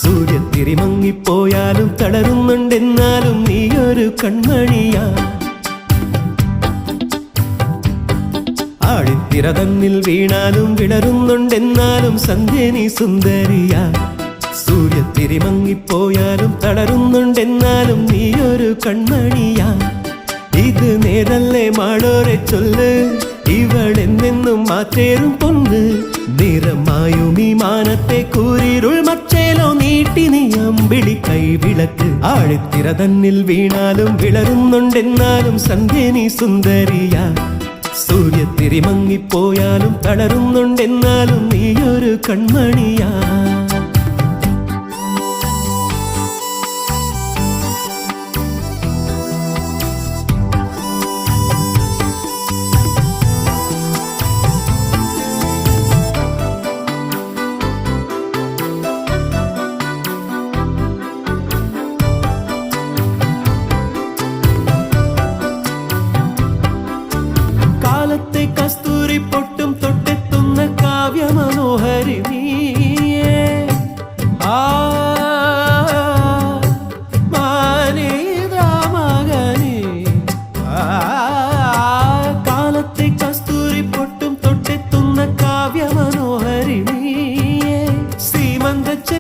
സൂര്യത്തിരി മങ്ങിപ്പോയാലും തളരുന്നുണ്ടെന്നാലും നീയൊരു കൺമണിയാ. ആഴിത്തിര തന്നിൽ വീണാലും വിളരുന്നുണ്ടെന്നാലും സന്ധ്യ നീ സുന്ദരിയാ. സൂര്യത്തിരി മങ്ങിപ്പോയാലും തളരുന്നുണ്ടെന്നാലും നീയൊരു കൺമണിയാ. ഇത് നേരല്ലേ മാളോരെ ചൊല്ല്, ഇവളെന്നെന്നും മാറ്റേറും പൊന്ന്. നിറമായും ഈ മാനത്തെ കൂരിരുൾ മച്ചേലോ നീട്ടി നീ അമ്പിളി കൈവിളക്ക്. ആഴിത്തിര തന്നിൽ വീണാലും വിളരുന്നുണ്ടെന്നാലും സന്ധ്യ നീ സുന്ദരിയാ. സൂര്യത്തിരി മങ്ങിപ്പോയാലും തളരുന്നുണ്ടെന്നാലും നീയൊരു കൺമണിയാ.